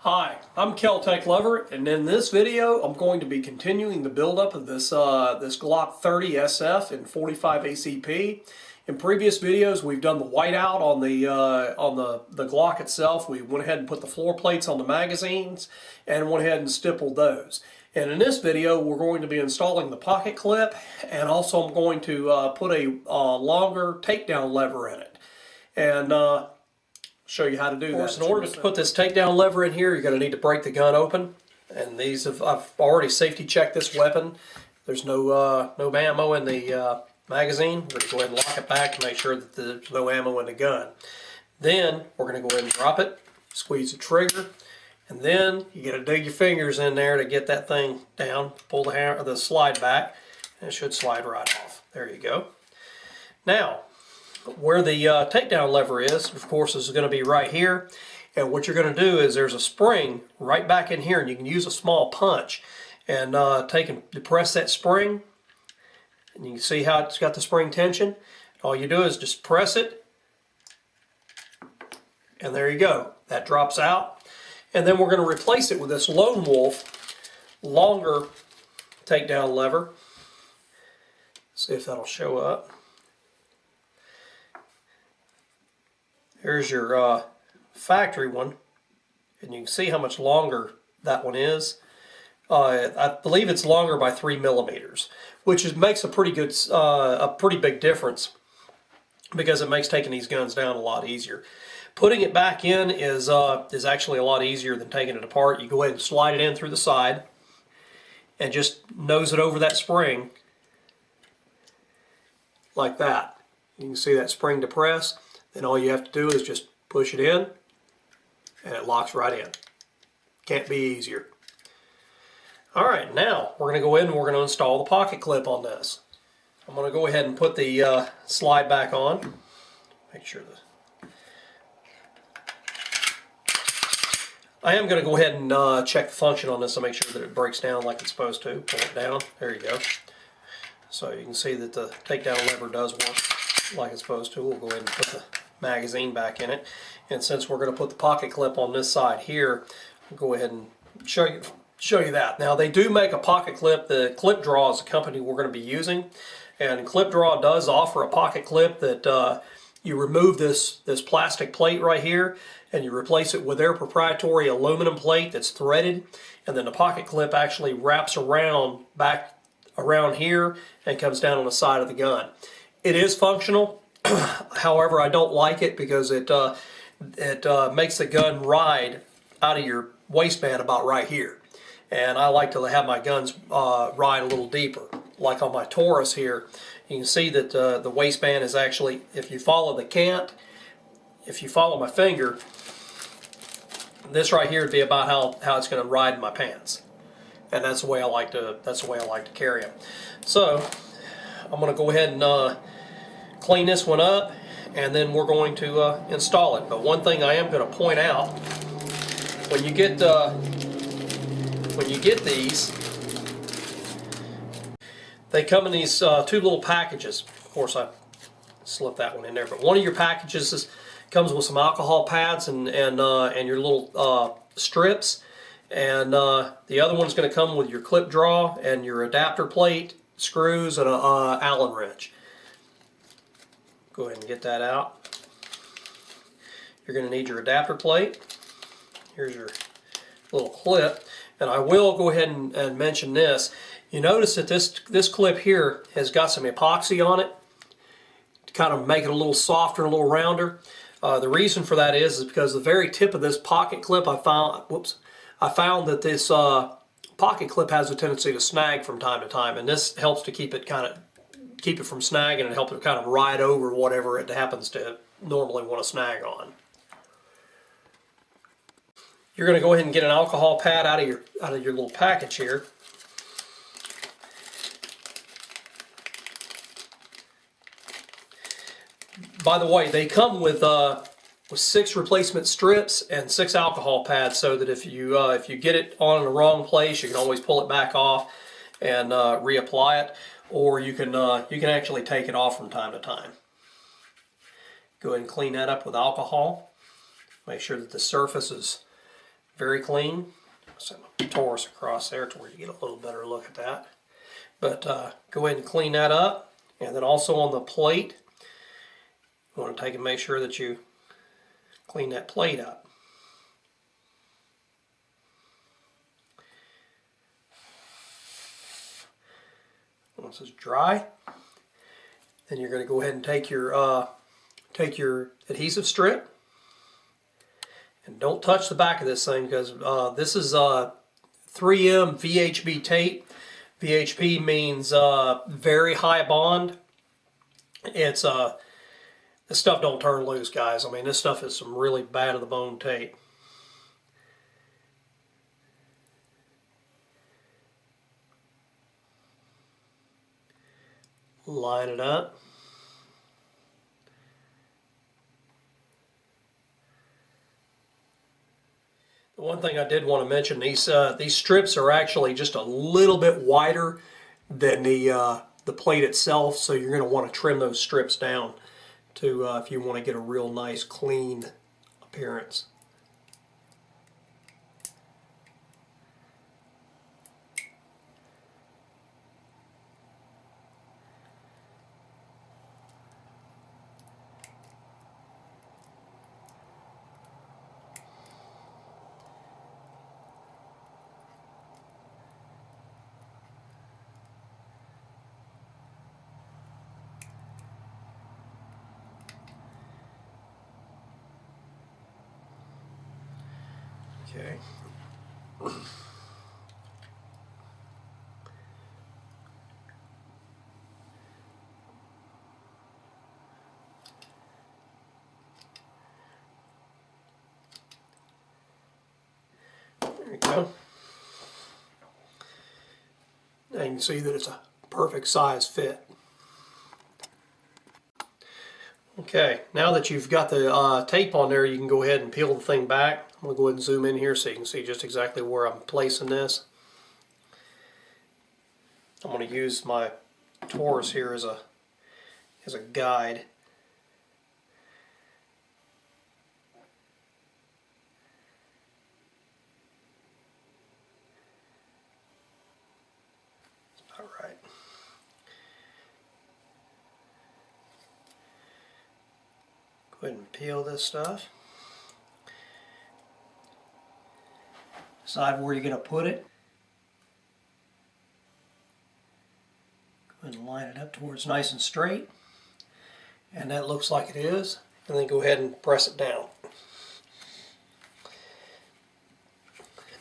Hi, I'm Kel-Tec Lover, and in this video I'm going to be continuing the buildup of this Glock 30 SF in 45 ACP. In previous videos we've done the whiteout on the Glock itself. We went ahead and put the floor plates on the magazines and went ahead and stippled those. And in this video we're going to be installing the pocket clip, and also I'm going to put a longer takedown lever in it. And show you how to do that. In order to put this takedown lever in here, you're going to need to break the gun open. And I've already safety checked this weapon. There's no ammo in the magazine. We're going to go ahead and lock it back to make sure that there's no ammo in the gun. Then we're going to go ahead and drop it, squeeze the trigger, and then you got to dig your fingers in there to get that thing down. Pull the slide back, and it should slide right off. There you go. Now, where the takedown lever is, of course, is going to be right here. And what you're going to do is there's a spring right back in here, and you can use a small punch and take and depress that spring. And you can see how it's got the spring tension. All you do is just press it, and there you go. That drops out. And then we're going to replace it with this Lone Wolf longer takedown lever. See if that'll show up. Here's your factory one, and you can see how much longer that one is. I believe it's longer by 3 millimeters, which makes a pretty big difference, because it makes taking these guns down a lot easier. Putting it back in is actually a lot easier than taking it apart. You go ahead and slide it in through the side, and just nose it over that spring like that. You can see that spring depress. Then all you have to do is just push it in, and it locks right in. Can't be easier. Alright, now we're going to go in and we're going to install the pocket clip on this. I'm going to go ahead and put the slide back on. Make sure that I am going to go ahead and check the function on this to make sure that it breaks down like it's supposed to. Pull it down. There you go. So you can see that the takedown lever does work like it's supposed to. We'll go ahead and put the magazine back in it, and since we're going to put the pocket clip on this side here, we'll go ahead and show you that. Now, they do make a pocket clip. The Clip Draw is the company we're going to be using, and Clip Draw does offer a pocket clip that you remove this plastic plate right here, and you replace it with their proprietary aluminum plate that's threaded, and then the pocket clip actually wraps back around here and comes down on the side of the gun. It is functional. However, I don't like it because it makes the gun ride out of your waistband about right here. And I like to have my guns ride a little deeper. Like on my Taurus here, you can see that the waistband is actually, if you follow the cant, if you follow my finger, this right here would be about how it's going to ride in my pants. And that's the way I like to carry them. So I'm going to go ahead and clean this one up, and then we're going to install it. But one thing I am going to point out, when you get these, they come in these two little packages. Of course, I slipped that one in there, but one of your packages comes with some alcohol pads and your little strips, and the other one's going to come with your clip draw and your adapter plate, screws, and an Allen wrench. Go ahead and get that out. You're going to need your adapter plate. Here's your little clip. And I will go ahead and mention this. You notice that this clip here has got some epoxy on it to kind of make it a little softer and a little rounder. The reason for that is because the very tip of this pocket clip, I found that this pocket clip has a tendency to snag from time to time, and this helps to keep it from snagging and help it kind of ride over whatever it happens to normally want to snag on. You're going to go ahead and get an alcohol pad out of your little package here. By the way, they come with 6 replacement strips and 6 alcohol pads, so that if you get it on in the wrong place, you can always pull it back off and reapply it. Or you can actually take it off from time to time. Go ahead and clean that up with alcohol. Make sure that the surface is very clean. Set my Taurus across there to where you get a little better look at that. But go ahead and clean that up. And then also on the plate, you want to take and make sure that you clean that plate up. Once it's dry, then you're going to go ahead and take your adhesive strip, and don't touch the back of this thing, because this is 3M VHB tape. VHB means very high bond. It's this stuff don't turn loose, guys. I mean, this stuff is some really bad to the bone tape. Line it up. The one thing I did want to mention, these strips are actually just a little bit wider than the plate itself, so you're going to want to trim those strips down to if you want to get a real nice clean appearance. Okay. There you go. Now you can see that it's a perfect size fit. Okay, now that you've got the tape on there, you can go ahead and peel the thing back. I'm going to go ahead and zoom in here so you can see just exactly where I'm placing this. I'm going to use my Taurus here as a guide. All right. Go ahead and peel this stuff. Decide where you're going to put it. Go ahead and line it up to where it's nice and straight. And that looks like it is. And then go ahead and press it down.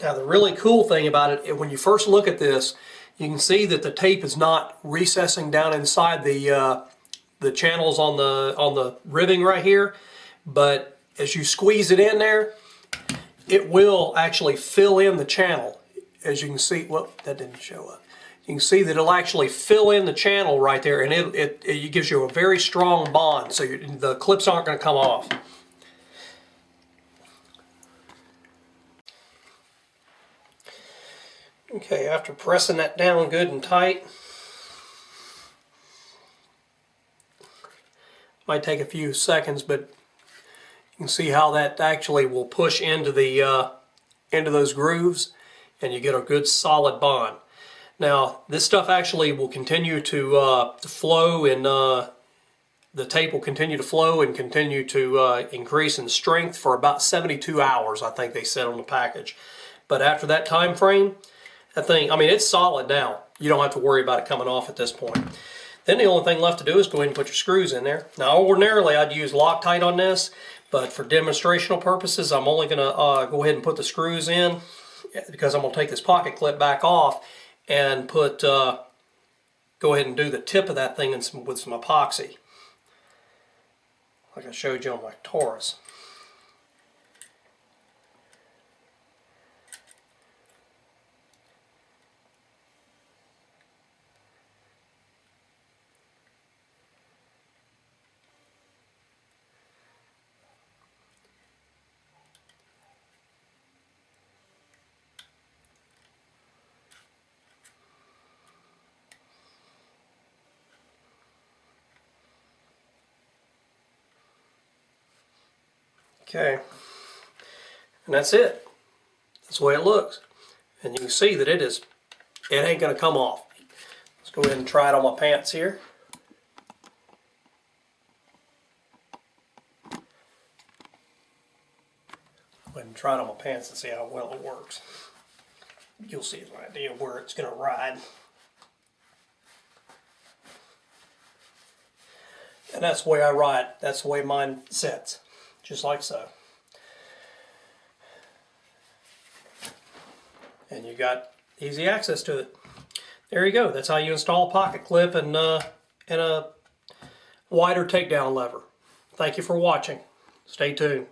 Now the really cool thing about it, when you first look at this, you can see that the tape is not recessing down inside the channels on the ribbing right here. But as you squeeze it in there, it will actually fill in the channel. As you can see, well, that didn't show up. You can see that it'll actually fill in the channel right there, and it gives you a very strong bond, so the clips aren't going to come off. Okay, after pressing that down good and tight, might take a few seconds, but you can see how that actually will push into those grooves, and you get a good solid bond. Now this stuff actually will continue to flow, and the tape will continue to flow and continue to increase in strength for about 72 hours, I think they said on the package. But after that time frame, that thing, I mean, it's solid now. You don't have to worry about it coming off at this point. Then the only thing left to do is go ahead and put your screws in there. Now ordinarily I'd use Loctite on this, but for demonstrational purposes I'm only going to go ahead and put the screws in, because I'm going to take this pocket clip back off and go ahead and do the tip of that thing with some epoxy, like I showed you on my Taurus. Okay, and that's it. That's the way it looks. And you can see that it ain't going to come off. Let's go ahead and try it on my pants here. Go ahead and try it on my pants and see how well it works. You'll see an idea where it's going to ride. And that's the way I ride. That's the way mine sets. Just like so. And you got easy access to it. There you go. That's how you install a pocket clip and a wider takedown lever. Thank you for watching. Stay tuned.